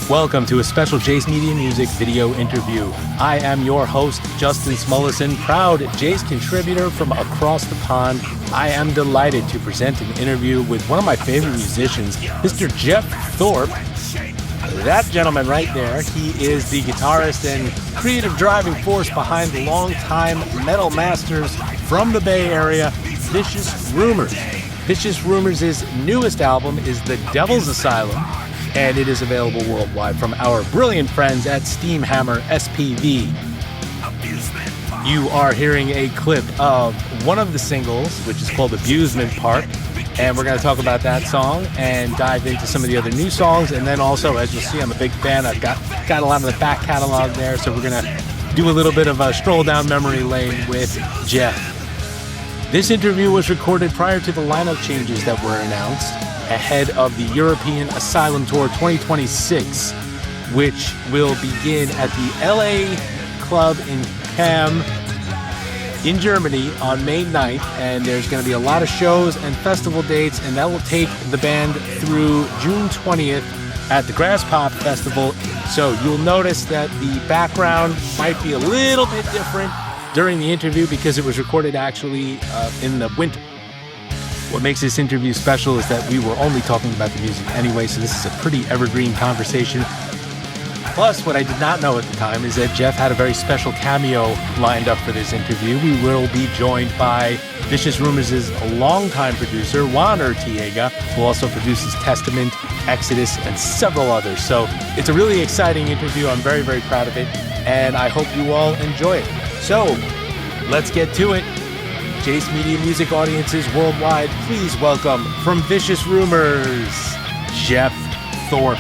Welcome to a special Jace Media Music video interview. I am your host, Justin Smullison, proud Jace contributor from across the pond. I am delighted to present an interview with one of my favorite musicians, Mr. Geoff Thorpe. That gentleman right there, he is the guitarist and creative driving force behind the longtime metal masters from the Bay Area, Vicious Rumours. Vicious Rumours' newest album is The Devil's Asylum, and it is available worldwide from our brilliant friends at Steamhammer SPV. You are hearing a clip of one of the singles, which is called Abusement Park, and we're going to talk about that song and dive into some of the other new songs. And then also, as you'll see, I'm a big fan. I've got a lot of the back catalog there, so we're going to do a little bit of a stroll down memory lane with Geoff. This interview was recorded prior to the lineup changes that were announced ahead of the European Asylum Tour 2026, which will begin at the LA Club in Cam in Germany on May 9th, and there's going to be a lot of shows and festival dates, and that will take the band through June 20th at the Grass Pop Festival. So you'll notice that the background might be a little bit different during the interview because it was recorded actually in the winter. What makes this interview special is that we were only talking about the music anyway, so this is a pretty evergreen conversation. Plus, what I did not know at the time is that Geoff had a very special cameo lined up for this interview. We will be joined by Vicious Rumours' longtime producer, Juan Urtiega, who also produces Testament, Exodus, and several others. So it's a really exciting interview. I'm very, very proud of it, and I hope you all enjoy it. So let's get to it. Jace Media Music audiences worldwide, please welcome from Vicious Rumours, Geoff Thorpe.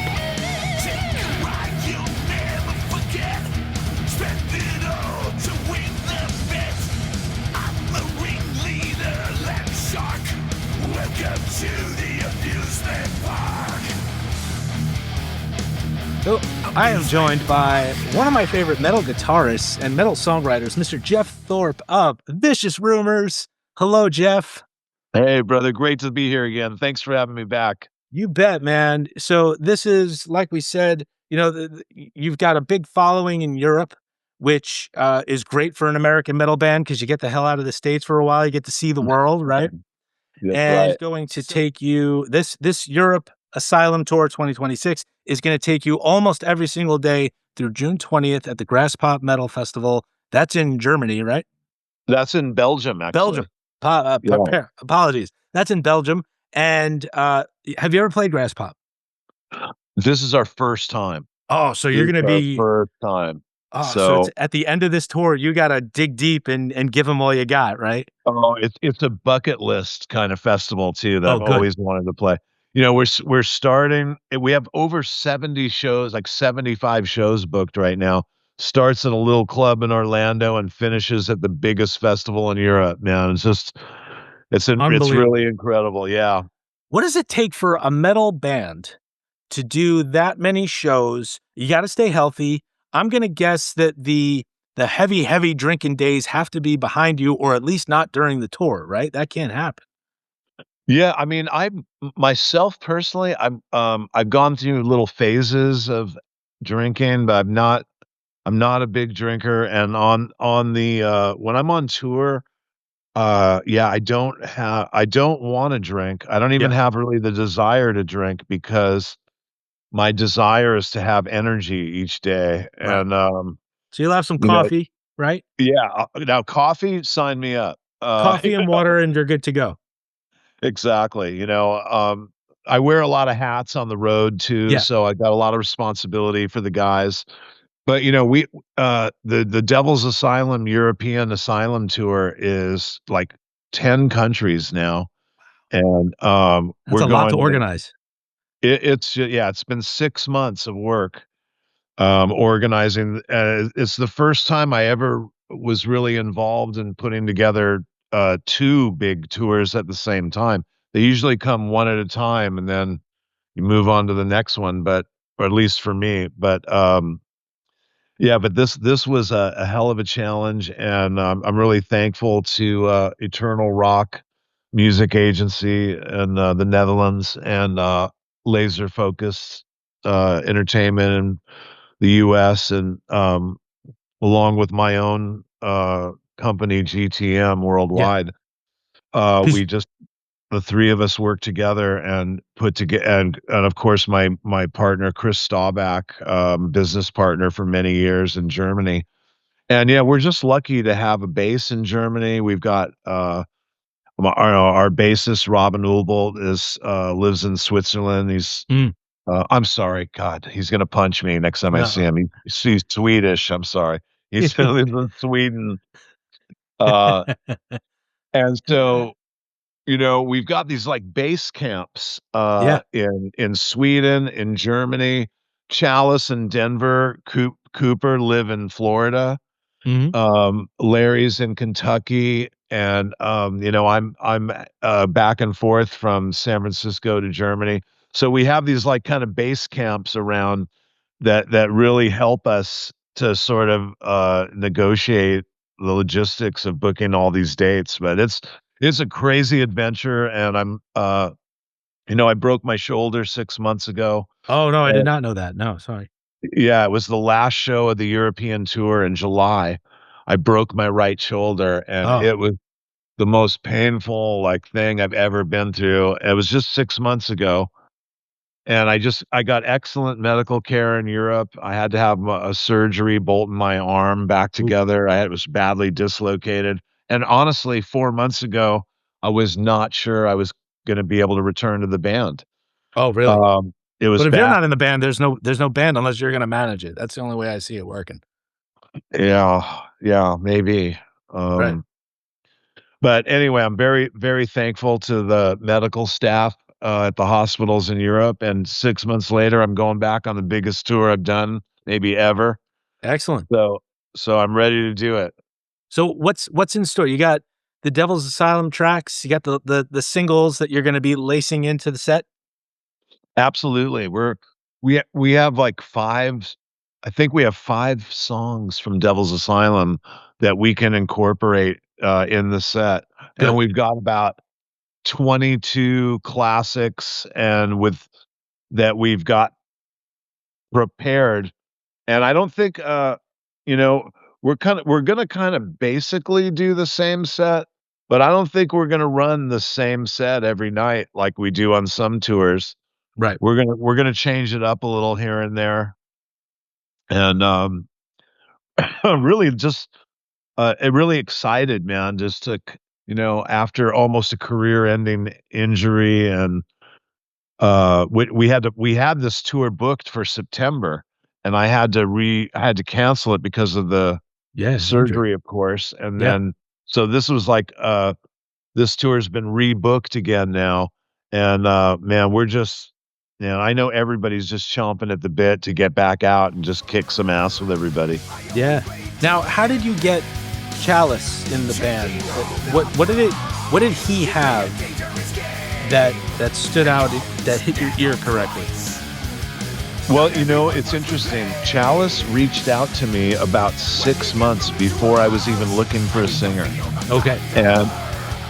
So I am joined by one of my favorite metal guitarists and metal songwriters, Mr. Geoff Thorpe of Vicious Rumours. Hello, Geoff. Hey, brother. Great to be here again. Thanks for having me back. You bet, man. So this is, like we said, you know, you've got a big following in Europe, which is great for an American metal band because you get the hell out of the States for a while. You get to see the world, right? That's and right. Going to take you, this Europe Asylum Tour 2026 is going to take you almost every single day through June 20th at the Grass Pop Metal Festival. That's in Germany, right? That's in Belgium, actually. Belgium. Apologies. That's in Belgium. And have you ever played Grass Pop? This is our first time. Oh, so you're going to be... First time. Oh, so it's at the end of this tour, you got to dig deep and give them all you got, right? Oh, it's a bucket list kind of festival, too, that I've always wanted to play. You know, we're starting, we have over 70 shows, like 75 shows booked right now. Starts at a little club in Orlando and finishes at the biggest festival in Europe, man. It's really incredible. Yeah. What does it take for a metal band to do that many shows? You got to stay healthy. I'm going to guess that the heavy drinking days have to be behind you, or at least not during the tour, right? That can't happen. Yeah, I mean, myself personally, I've gone through little phases of drinking, but I'm not a big drinker. And on the when I'm on tour, yeah, I don't want to drink. I don't even have really the desire to drink because my desire is to have energy each day. Right. And so you'll have some coffee, right? Yeah. Now coffee, sign me up. Coffee and water, and you're good to go. Exactly. You know, I wear a lot of hats on the road too, so I got a lot of responsibility for the guys. But you know, the Devil's Asylum European Asylum Tour is like 10 countries now, and that's a lot to organize. It's been 6 months of work organizing. It's the first time I ever was really involved in putting together 2 big tours at the same time. They usually come one at a time and then you move on to the next one, or at least for me. But yeah, but this was a hell of a challenge, and I'm really thankful to Eternal Rock Music Agency in the Netherlands and Laser Focus entertainment in the US, and along with my own company GTM Yeah. Worldwide. We just the three of us worked together and put together, and of course my partner Chris Staubach, business partner for many years in Germany. And yeah, we're just lucky to have a base in Germany. We've got our bassist Robin Ulbold is lives in Switzerland. Mm. I'm sorry, God, he's gonna punch me next time I see No. him. He's Swedish. I'm sorry. He's lives in Sweden. Uh, and so we've got these like base camps Yeah. in Sweden, in Germany. Chalice in Denver. Cooper live in Florida. Hmm. Larry's in Kentucky, and I'm back and forth from San Francisco to Germany. So we have these like kind of base camps around that really help us to sort of negotiate the logistics of booking all these dates. But it's a crazy adventure, and I broke my shoulder 6 months ago. Oh no, I did not know that. No, sorry. Yeah, it was the last show of the European tour in July. I broke my right shoulder, and Oh, it was the most painful, like, thing I've ever been through. It was just 6 months ago, and I got excellent medical care in Europe. I had to have a surgery bolting my arm back ooh. together. It was badly dislocated, and honestly, 4 months ago, I was not sure I was gonna be able to return to the band. Oh, really? Um, it was But if you're bad. not in the band, there's no band unless you're gonna manage it. That's the only way I see it working. Yeah, yeah, maybe. Right. Um But anyway, I'm very, very thankful to the medical staff at the hospitals in Europe. And 6 months later, I'm going back on the biggest tour I've done, maybe ever. Excellent. So, so I'm ready to do it. So what's in store? You got the Devil's Asylum tracks, you got the singles that you're gonna be lacing into the set? Absolutely. We have like five. I think we have 5 songs from Devil's Asylum that we can incorporate in the set, and Good. we've got about 22 classics, and with that we've got prepared. And I don't think, you know, we're gonna kind of basically do the same set, but I don't think we're gonna run the same set every night like we do on some tours. Right. We're gonna change it up a little here and there, and really just really excited, man, just to after almost a career-ending injury, and we had this tour booked for September, and I had to cancel it because of the Yeah, the injury. surgery, of course. And Yeah. then so this was like this tour's been rebooked again now, and man, I know everybody's just chomping at the bit to get back out and just kick some ass with everybody. Yeah. Now, how did you get Chalice in the band? What did he have that stood out, that hit your ear correctly? Well, it's interesting. Chalice reached out to me about 6 months before I was even looking for a singer. Okay.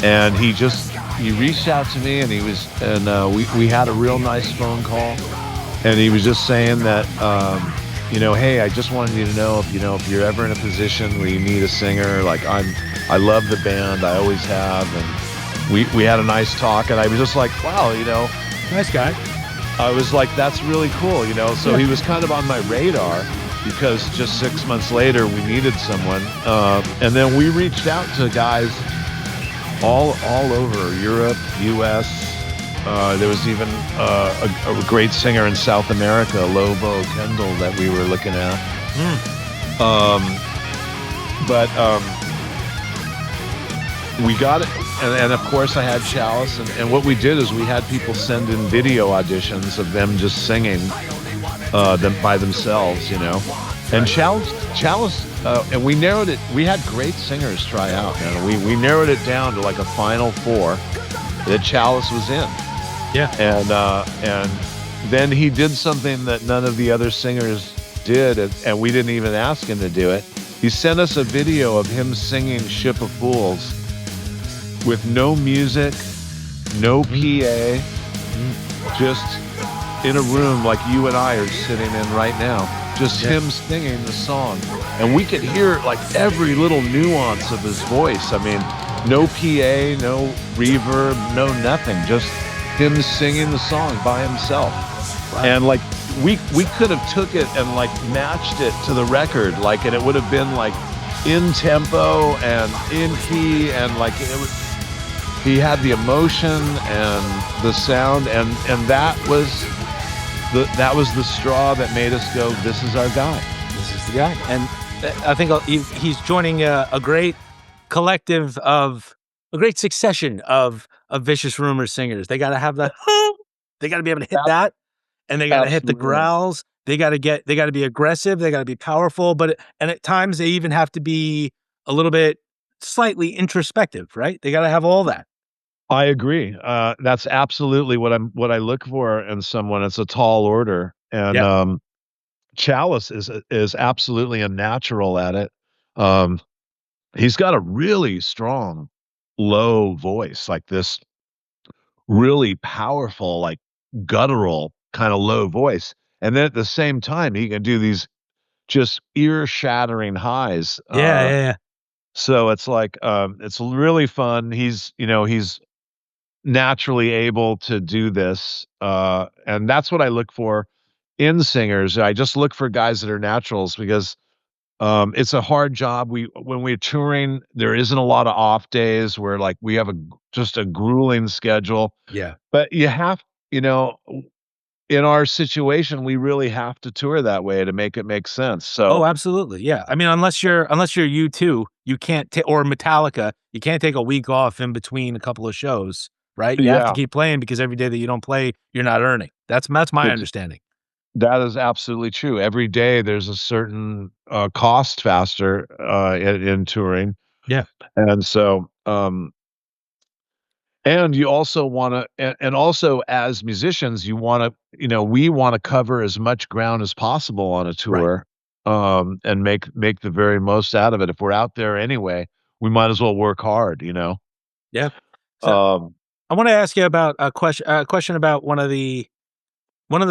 And he reached out to me, and we had a real nice phone call, and he was just saying that hey, I just wanted you to know if you're ever in a position where you need a singer, like I love the band, I always have. And we had a nice talk, and I was just like, wow, Nice guy. I was like, that's really cool. So Yeah. he was kind of on my radar because just 6 months later we needed someone, and then we reached out to guys all over Europe, U.S. There was even a great singer in South America, Lobo Kendall, that we were looking at. Mm. But we got it, and of course I had Chalice, and what we did is we had people send in video auditions of them just singing them by themselves, And Chalice, and we narrowed it. We had great singers try out, man. We narrowed it down to like a final 4 that Chalice was in. Yeah. And then he did something that none of the other singers did, and we didn't even ask him to do it. He sent us a video of him singing "Ship of Fools" with no music, no PA, just in a room like you and I are sitting in right now, just him singing the song. And we could hear like every little nuance of his voice. I mean, no PA, no reverb, no nothing, just him singing the song by himself. Wow. And like we could have took it and like matched it to the record, like, and it would have been like in tempo and in key, and like it was, he had the emotion and the sound, and that was the straw that made us go, this is our guy. This is the guy. And I think he's joining a great collective of a great succession of Vicious Rumors singers. They got to have the, they got to be able to hit that, and they got to hit the growls. They got to be aggressive. They got to be powerful, and at times they even have to be a little bit slightly introspective, right? They got to have all that. I agree. That's absolutely what I look for in someone. It's a tall order, and Chalice is absolutely a natural at it. He's got a really strong low voice, like this really powerful, like guttural kind of low voice, and then at the same time he can do these just ear-shattering highs. Yeah. So it's like it's really fun. He's naturally able to do this, and that's what I look for in singers. I just look for guys that are naturals, because it's a hard job. When we're touring, there isn't a lot of off days where like we have just a grueling schedule. Yeah. But you have, in our situation, we really have to tour that way to make it make sense. So, absolutely. Yeah. I mean, unless you're U2, you can't or Metallica, you can't take a week off in between a couple of shows, right? You have to keep playing, because every day that you don't play, you're not earning. That's my understanding. That is absolutely true. Every day there's a certain cost factor in touring. Yeah. And so, and you also want to, and also as musicians, you want to, we want to cover as much ground as possible on a tour, and make the very most out of it. If we're out there anyway, we might as well work hard, Yeah. So, I want to ask you about a question about one of the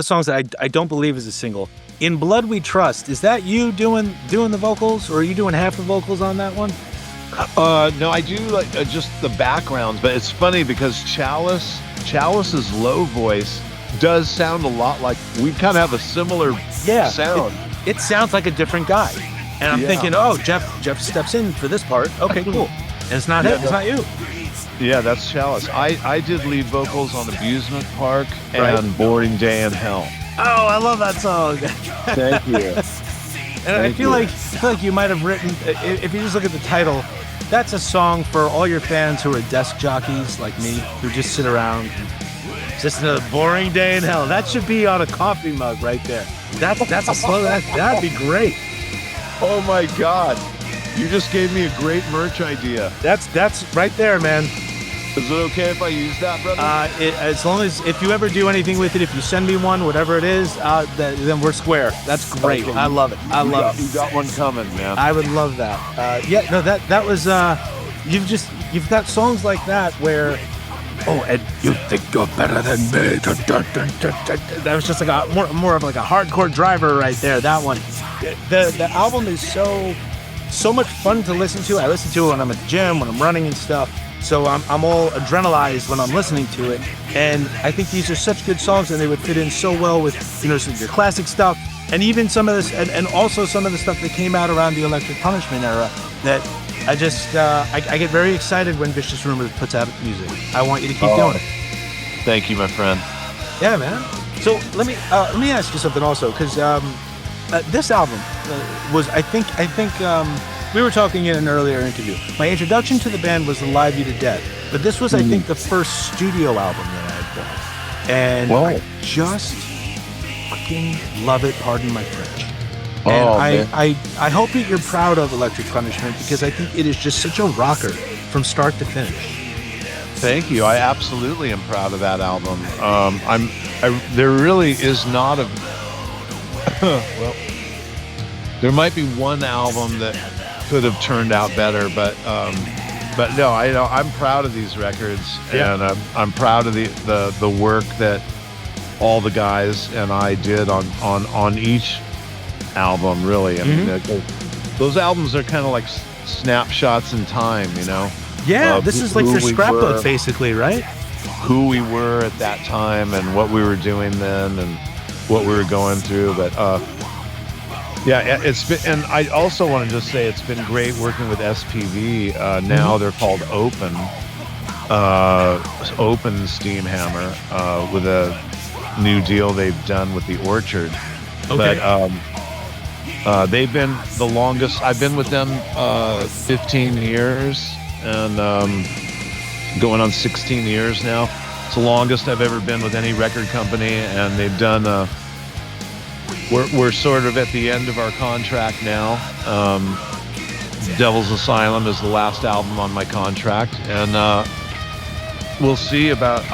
songs that I don't believe is a single. In Blood We Trust, is that you doing the vocals, or are you doing half the vocals on that one? No, I do like just the backgrounds, but it's funny because Chalice's low voice does sound a lot like, we kind of have a similar sound. It sounds like a different guy. And I'm thinking, oh, Geoff steps in for this part. Okay, cool. And it's not him, it's not you. Yeah, that's Chalice. I did lead vocals on Abusement Park and Boring Day in Hell. Oh, I love that song. Thank you. And I feel like you might have written, if you just look at the title, that's a song for all your fans who are desk jockeys like me, who just sit around. Just another boring day in hell. That should be on a coffee mug right there. That's a slogan. That'd be great. Oh my God. You just gave me a great merch idea. That's right there, man. Is it okay if I use that, brother? As long as, if you ever do anything with it, if you send me one, whatever it is, then we're square. That's great. Okay. I love it. You got one coming, man. I would love that. That was, you've got songs like that where, oh, and you think you're better than me. That was just like a more of like a hardcore driver right there. That one. The album is so much fun to listen to. I listen to it when I'm at the gym, when I'm running and stuff. So I'm all adrenalized when I'm listening to it. And I think these are such good songs, and they would fit in so well with, some of your classic stuff, and even some of this, and also some of the stuff that came out around the Electric Punishment era, that I just, I get very excited when Vicious Rumors puts out music. I want you to keep doing it. Thank you, my friend. Yeah, man. So let me ask you something also, because this album was, I think we were talking in an earlier interview. My introduction to the band was the Live You to Death, but this was, I think, the first studio album that I had done. And I just fucking love it, pardon my French. And I hope that you're proud of Electric Punishment, because I think it is just such a rocker from start to finish. Thank you. I absolutely am proud of that album. There really is not a well, there might be one album that could have turned out better, but no, I'm proud of these records, and I'm proud of the work that all the guys and I did on each album. Really, I mean, Hmm. those albums are kind of like snapshots in time, Yeah, of this is like who your we scrapbook, were, basically, right? at that time, and what we were doing then, and what we were going through. But yeah, it's been, and I also want to just say it's been great working with SPV. Hmm. Now they're called Open Steam Hammer, with a new deal they've done with the Orchard. But Okay. they've been the longest. I've been with them 15 years, and going on 16 years now. It's the longest I've ever been with any record company, and they've done. We're sort of at the end of our contract now. Devil's Asylum is the last album on my contract, and we'll see about.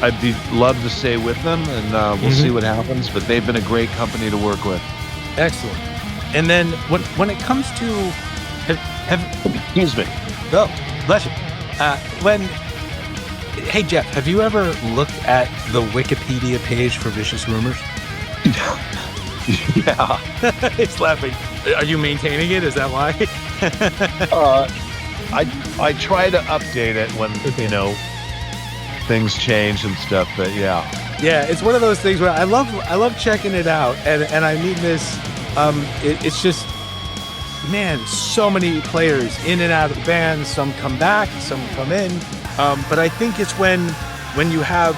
I'd be love to stay with them, and we'll see Hmm. what happens. But they've been a great company to work with. Excellent. And then when it comes to have Excuse me. oh, bless you. When Hey Jeff, have you ever looked at the Wikipedia page for Vicious Rumors? Yeah. It's laughing. Are you maintaining it? Is that why? Uh, I try to update it when Okay. things change and stuff. But yeah, Yeah, it's one of those things where I love checking it out, and I mean this. It's just, man, so many players in and out of the band. Some come back, some come in. But I think it's when you have,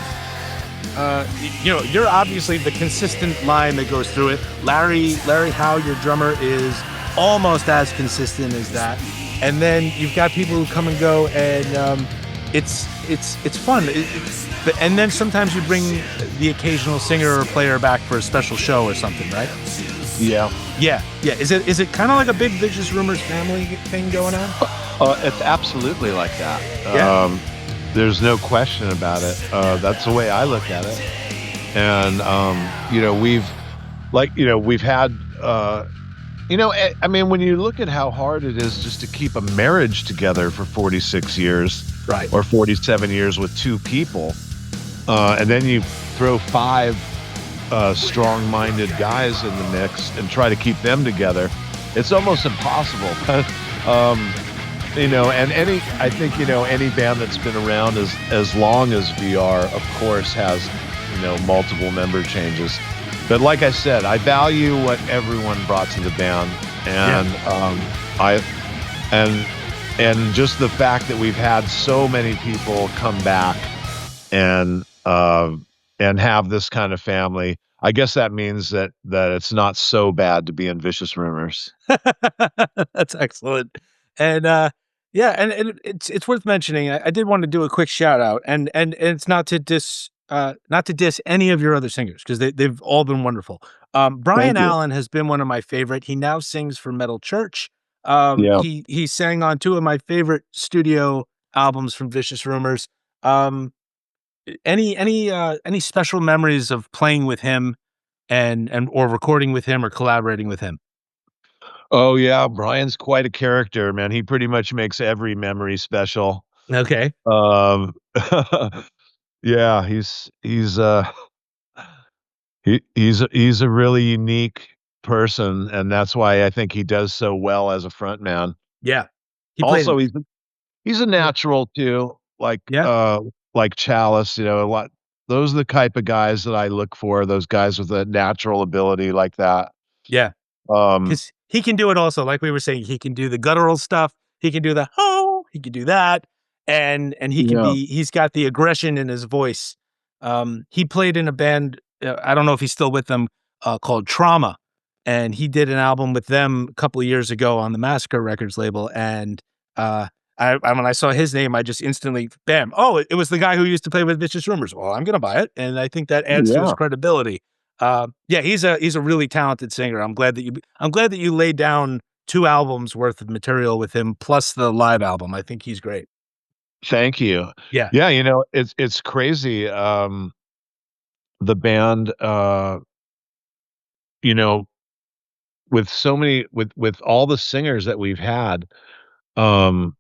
you're obviously the consistent line that goes through it. Larry Howe, your drummer, is almost as consistent as that. And then you've got people who come and go, and it's fun. And then sometimes you bring the occasional singer or player back for a special show or something, right? yeah. Yeah, yeah. Is it kind of like a big Vicious Rumors family thing going on? It's absolutely like that. Yeah. There's no question about it. That's the way I look at it. And we've had I mean, when you look at how hard it is just to keep a marriage together for 46 years Right. or 47 years with two people, and then you throw five strong-minded guys in the mix and try to keep them together, it's almost impossible. um, and I think any band that's been around as long as VR, of course, has multiple member changes. But like I said, I value what everyone brought to the band, Yeah. and I and and just the fact that we've had so many people come back and have this kind of family. I guess that means that it's not so bad to be in Vicious Rumors. That's excellent. And yeah, and it's worth mentioning. I did want to do a quick shout out, and it's not to diss any of your other singers because they've all been wonderful. Brian Thank you. Allen has been one of my favorite. He now sings for Metal Church. Yeah. He sang on two of my favorite studio albums from Vicious Rumors. Um, any special memories of playing with him and or recording with him or collaborating with him? Oh yeah, Brian's quite a character, man. He pretty much makes every memory special. Okay. Um, yeah, he's a really unique person, and that's why I think he does so well as a front man. Yeah. He played Also, he's a Yeah. natural too, Yeah. like Chalice, a lot. Those are the type of guys that I look for, those guys with a natural ability like that. Yeah. Um, 'Cause he can do it also, like we were saying, he can do the guttural stuff, he can do the, "Oh," he can do that, and yeah, he's got the aggression in his voice. He played in a band, I don't know if he's still with them, called Trauma, and he did an album with them a couple of years ago on the Massacre Records label, and, uh, when I saw his name, I just instantly, bam, "Oh, it was the guy who used to play with Vicious Rumors." Well, I'm gonna buy it, and I think that adds to his yeah. credibility. Yeah, he's a really talented singer. I'm glad that you laid down 2 albums worth of material with him plus the live album. I think he's great. Thank you. Yeah. Yeah, it's crazy. The band, you know, with so many with all the singers that we've had, um,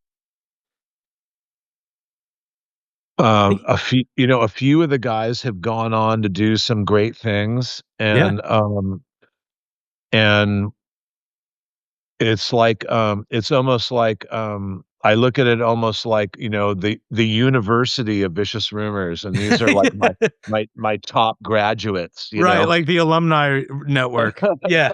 A few of the guys have gone on to do some great things, Yeah. and it's almost like, I look at it almost like, the university of Vicious Rumors, and these are like my top graduates, you Right, know? like the alumni network. Yeah,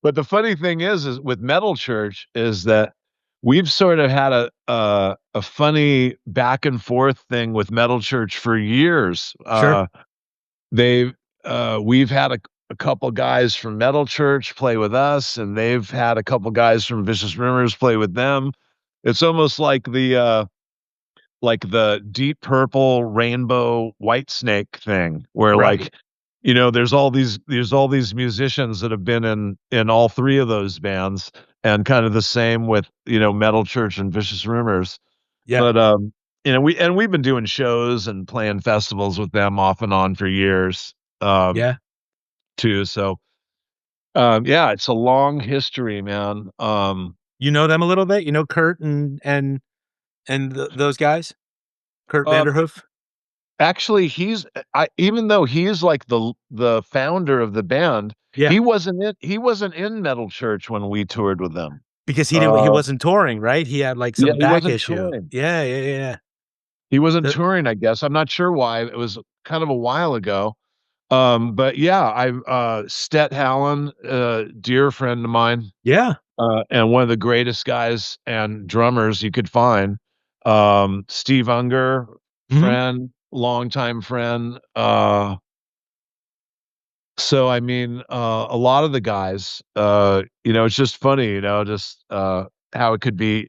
But the funny thing is with Metal Church is that we've sort of had a funny back and forth thing with Metal Church for years. sure. They've we've had a couple guys from Metal Church play with us, and they've had a couple guys from Vicious Rumors play with them. It's almost like the Deep Purple Rainbow White Snake thing, where Right. like, there's all these musicians that have been in all three of those bands, and kind of the same with, Metal Church and Vicious Rumors. Yeah, But we've been doing shows and playing festivals with them off and on for years, um, yeah. too. So yeah, it's a long history, man. You know them a little bit? You know Kurt and those guys? Kurt Um, Vanderhoof? Actually, even though he's like the founder of the band, Yeah, he wasn't in Metal Church when we toured with them. because he Uh, wasn't touring, right? He had, like, yeah, some he back wasn't issue. touring. Yeah, yeah, yeah, yeah. He wasn't The touring, I guess. I'm not sure why. It was kind of a while ago. But yeah, Stet Hallen, dear friend of mine, Yeah. and one of the greatest guys and drummers you could find. Steve Unger, Mhm. longtime friend. So I mean, a lot of the guys, it's just funny, just how it could be.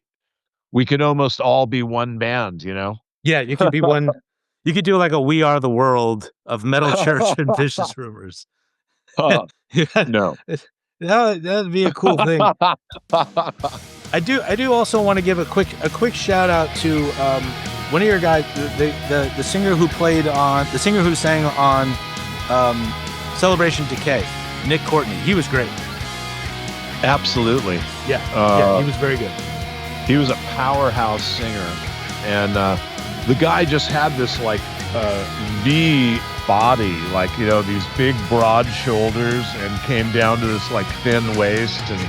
We could almost all be one band, you know. Yeah, you could do, like, a We Are the World of Metal Church and Vicious Rumors. Huh, Yeah, no. that'd be a cool thing. I do also wanna give a quick shout out to, one of your guys, the singer who sang on, um, Celebration Decay, Nick Courtney. He was great. Absolutely. Yeah, yeah, he Uh, was very good. he was a powerhouse singer, and the guy just had this like V body, like, these big broad shoulders, and came down to this like thin waist, and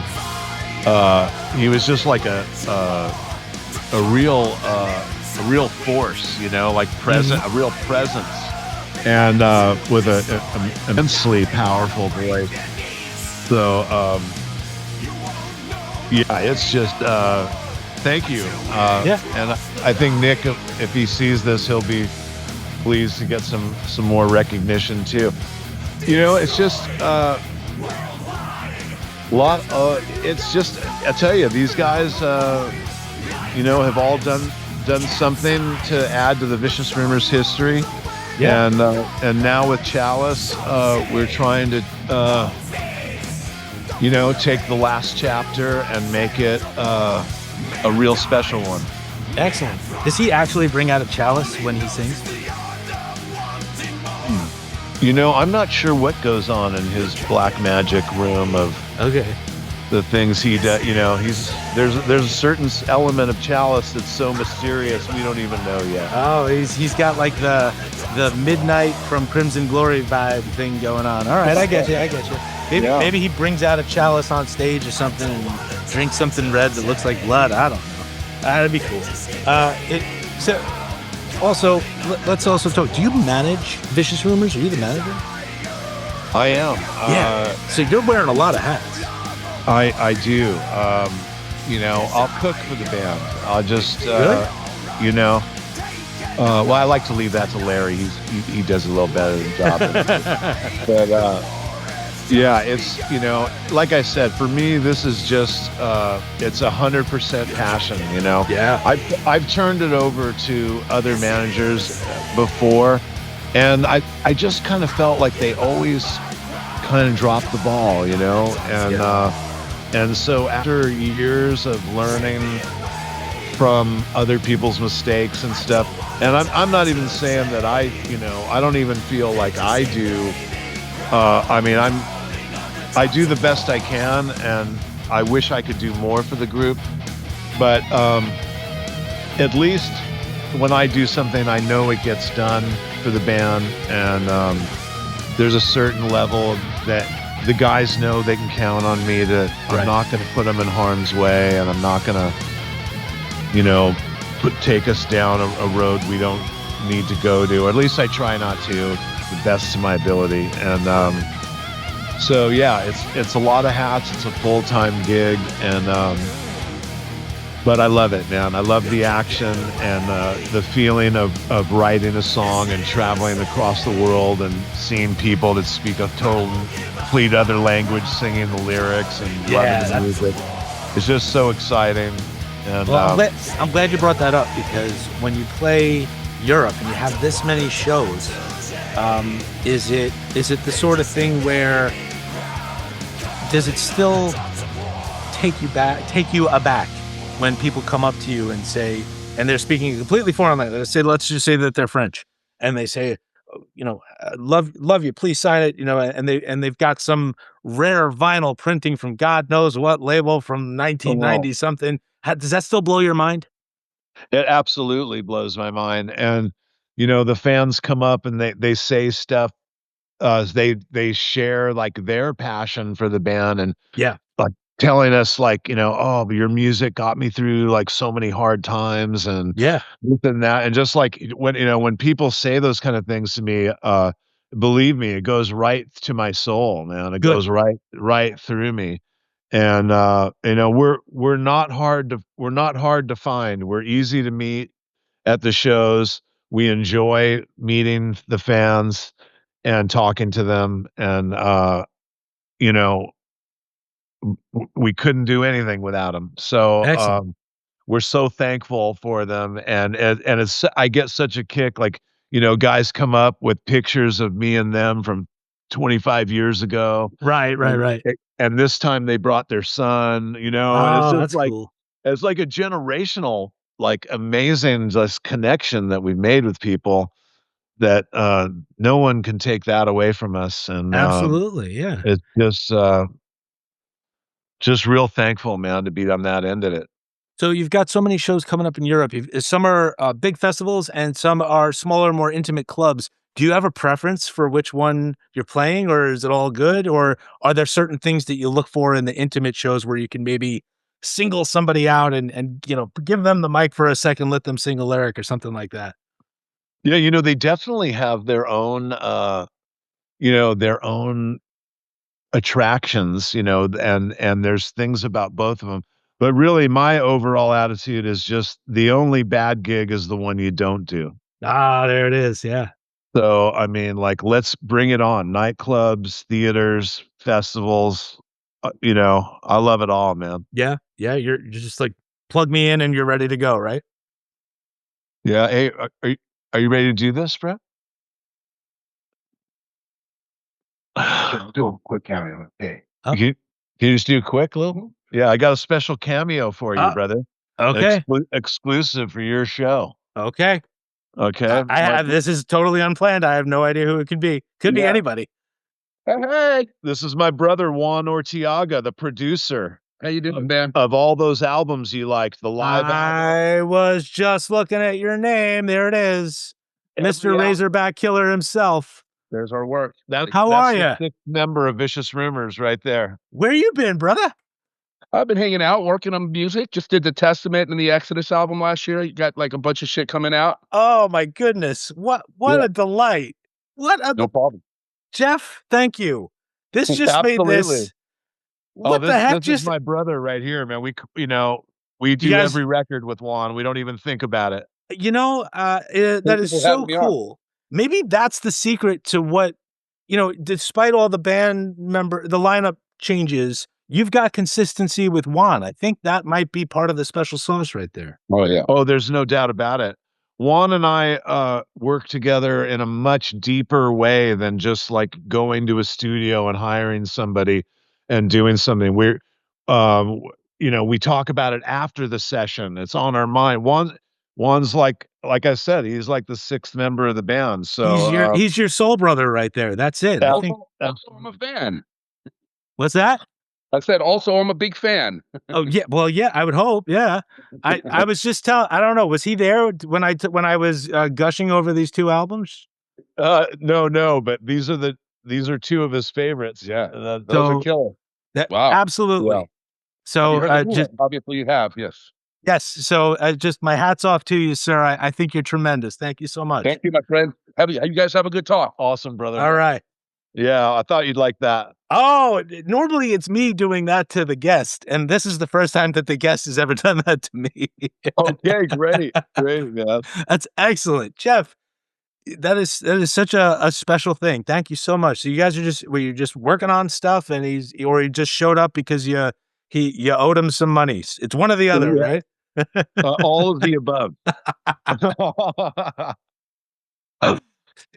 he was just like a real force, like Mhm. a real presence, and with a immensely powerful voice. So yeah, it's just thank you, Yeah. and I think Nick, if he sees this, he'll be pleased to get some more recognition too. It's just it's just, I tell you, these guys, have all done something to add to the Vicious Rumors history, Yeah. and now with Chalice, we're trying to, take the last chapter and make it a real special one. Excellent. Does he actually bring out a chalice when he sings? I'm not sure what goes on in his black magic room of Okay. the things he does. There's a certain element of Chalice that's so mysterious we don't even know yet. Oh, he's got, like, the Midnight from Crimson Glory vibe thing going on. Alright, I get you, I get you. Yeah. Maybe he brings out a chalice on stage or something and drinks something red that looks like blood, I don't know. That'd be cool. So also, let's also talk, do you manage Vicious Rumors? Are you the manager? I am. Yeah. So you're wearing a lot of hats. I do. I'll cook for the band. I'll just Really? well, I like to leave that to Larry. He does a little better job. But yeah, it's, like I said, for me, this is just it's 100% passion. Yeah. I've turned it over to other managers before, and I just kind of felt like they always kind of dropped the ball, and and so after years of learning from other people's mistakes and stuff, and I'm not even saying that I don't even feel like I do. I mean, I do the best I can, and I wish I could do more for the group, but at least when I do something, I know it gets done for the band, and there's a certain level that the guys know they can count on me. That I'm Right. not going to put them in harm's way, and I'm not going to, take us down a road we don't need to go to. Or at least I try not to, the best of my ability. And so yeah, it's a lot of hats. It's a full-time gig, and but I love it, man. I love the action and the feeling of writing a song and traveling across the world and seeing people that speak a total complete other language singing the lyrics and Yeah, loving the music. It's just so exciting. And Well, I'm glad you brought that up, because when you play Europe and you have this many shows, is it the sort of thing where does it still take you aback when people come up to you and say, and they're speaking a completely foreign language? Let's just say that they're French, and they say, love you, please sign it, and they've got some rare vinyl printing from God knows what label from oh, wow. 1990 something. Does that still blow your mind? It absolutely blows my mind. And the fans come up and they say stuff. They share like their passion for the band, and Yeah, like telling us like, oh, your music got me through like so many hard times and yeah, this and that. And just like when people say those kind of things to me, believe me, it goes right to my soul, man. It good, goes right through me. And we're not hard to find. We're easy to meet at the shows. We enjoy meeting the fans and talking to them, and you know we couldn't do anything without them. So excellent. we're so thankful for them, and it's I get such a kick, like, guys come up with pictures of me and them from 25 years ago, Right, right, and right. and this time they brought their son, and it's Oh, just that's like cool. it's like a generational, like, amazing just connection that we've made with people that no one can take that away from us, and Absolutely, yeah. it's just real thankful, man, to be on that end of it. So you've got so many shows coming up in Europe. Some are big festivals and some are smaller, more intimate clubs. Do you have a preference for which one you're playing, or is it all good? Or are there certain things that you look for in the intimate shows where you can maybe single somebody out and give them the mic for a second, let them sing a lyric or something like that? Yeah, they definitely have their own attractions, and there's things about both of them. But really, my overall attitude is just the only bad gig is the one you don't do. Ah, there it is. Yeah. So, I mean, like, let's bring it on. Nightclubs, theaters, festivals, I love it all, man. Yeah. Yeah. You're just like, plug me in and you're ready to go, right? Yeah. Hey, are you ready to do this, Brett? Do a quick cameo. Hey. Oh, Can you just do a quick little? Yeah, I got a special cameo for you, uh, brother. okay. Exclusive for your show. Okay. Okay. I have this is totally unplanned. I have no idea who it could be. Could be Yeah. anybody. Hey, This is my brother Juan Ortiaga, the producer how you doing, man? of all those albums you liked, the live album. I was just looking at your name. There it is. Mr. Every album. Razorback Killer himself. There's our work. How That's are the you? sixth member of Vicious Rumors right there. Where you been, brother? I've been hanging out, working on music. Just did the Testament and the Exodus album last year. You got like a bunch of shit coming out. Oh my goodness. What Yeah, a delight. What a no problem. Jeff, thank you. This just made Absolutely. this. Oh, What the this heck this is just my brother right here, man. We you do guys every record with Juan. We don't even think about it. that Thank you is for having so me on. cool. Maybe that's the secret to what, despite all the the lineup changes, you've got consistency with Juan. I think that might be part of the special sauce right there. Oh yeah. Oh, there's no doubt about it. Juan and I work together in a much deeper way than just like going to a studio and hiring somebody and doing something. Um, we talk about it after the session. It's on our mind. Juan's like I said, he's like the sixth member of the band. So He's your soul brother right there. That's it. I think Also, I'm a fan. what's that? I said also I'm a big fan. Oh yeah, well yeah, I would hope. Yeah, I was just I don't know. Was he there when I was gushing over these two albums? No, but these are two of his favorites. Yeah, those are So killer. that Wow. absolutely. Yeah. Have So you heard the new just one? Obviously you have. Yes. yes. So just my hats off to you, sir. I think you're tremendous. Thank you so much. Thank you, my friend. You guys have a good talk. Awesome, brother. All right. Yeah, I thought you'd like that. Oh, normally it's me doing that to the guest, and this is the first time that the guest has ever done that to me. Okay, great, man. That's excellent, Geoff. That is such a special thing. Thank you so much. So you guys were you just working on stuff, and he just showed up because you owed him some money. It's one or the other, Yeah. right? All of the above.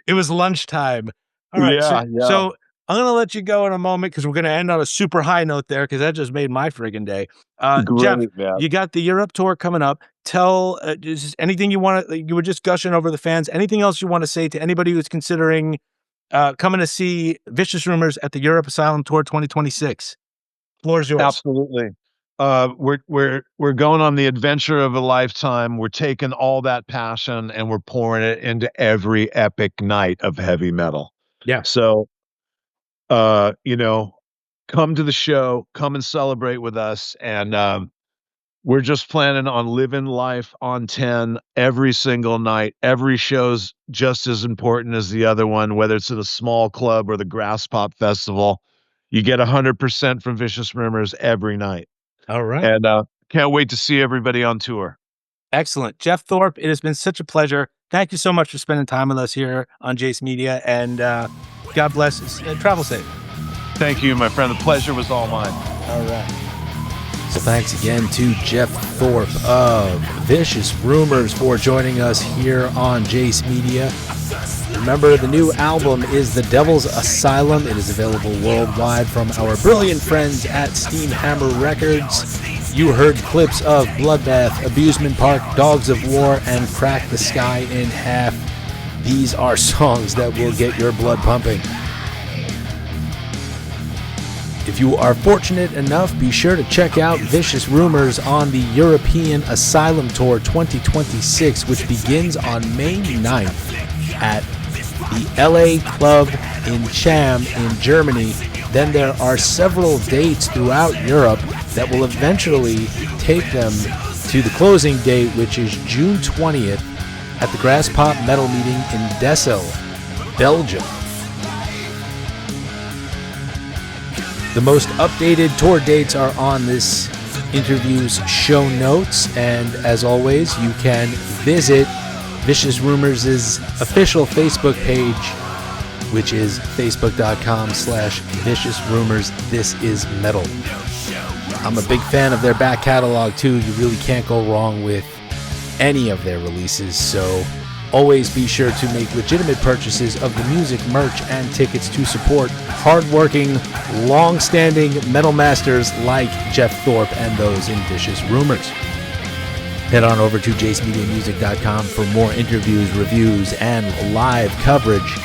It was lunchtime. All right. Yeah. So I'm going to let you go in a moment because we're going to end on a super high note there because that just made my friggin' day. Geoff, Great, man. you got the Europe tour coming up. Tell just anything you want to, you were just gushing over the fans. Anything else you want to say to anybody who's considering coming to see Vicious Rumors at the Europe Asylum Tour 2026? Floor's yours. Absolutely. We're going on the adventure of a lifetime. We're taking all that passion and we're pouring it into every epic night of heavy metal. Yeah. So, come to the show, come and celebrate with us. And we're just planning on living life on 10 every single night. Every show's just as important as the other one, whether it's at a small club or the Grass Pop Festival. You get 100% from Vicious Rumors every night. All right. And can't wait to see everybody on tour. Excellent. Geoff Thorpe, it has been such a pleasure. Thank you so much for spending time with us here on Jace Media, and God bless. Travel safe. Thank you, my friend. The pleasure was all mine. All right. So thanks again to Geoff Thorpe of Vicious Rumors for joining us here on Jace Media. Remember, the new album is The Devil's Asylum. It is available worldwide from our brilliant friends at Steamhammer Records. You heard clips of Bloodbath, Abusement Park, Dogs of War, and Crack the Sky in Half. These are songs that will get your blood pumping. If you are fortunate enough, be sure to check out Vicious Rumors on the European Asylum Tour 2026, which begins on May 9th at the LA Club in Cham in Germany. Then there are several dates throughout Europe that will eventually take them to the closing date, which is June 20th at the Grass Pop Metal Meeting in Dessel, Belgium. The most updated tour dates are on this interview's show notes, and as always, you can visit Vicious Rumors' official Facebook page, which is facebook.com/Vicious Rumors. This is metal. I'm a big fan of their back catalog too. You really can't go wrong with any of their releases, so always be sure to make legitimate purchases of the music, merch, and tickets to support hardworking, long-standing metal masters like Geoff Thorpe and those in Vicious Rumors. Head on over to jacemediamusic.com for more interviews, reviews, and live coverage.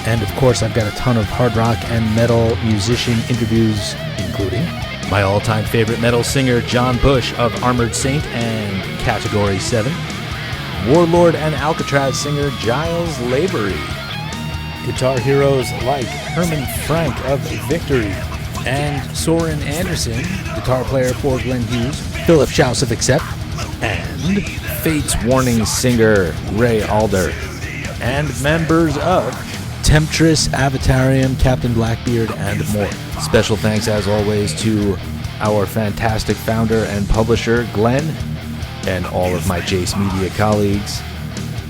And of course, I've got a ton of hard rock and metal musician interviews, including my all-time favorite metal singer, John Bush of Armored Saint and Category 7, Warlord and Alcatraz singer Giles Lavery, guitar heroes like Herman Frank of Victory, and Soren Anderson, guitar player for Glenn Hughes, Philip Schaus of Accept, and Fate's Warning singer Ray Alder, and members of Temptress, Avatarium, Captain Blackbeard, and more. Special thanks, as always, to our fantastic founder and publisher, Glenn, and all of my Jace Media colleagues.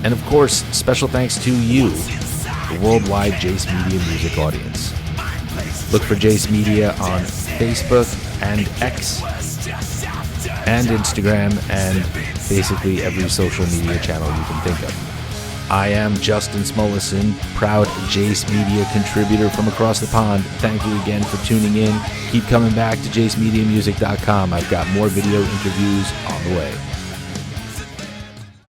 And of course, special thanks to you, the worldwide Jace Media music audience. Look for Jace Media on Facebook and X and Instagram and basically every social media channel you can think of. I am Justin Smolison, proud Jace Media contributor from across the pond. Thank you again for tuning in. Keep coming back to jacemediamusic.com. I've got more video interviews on the way.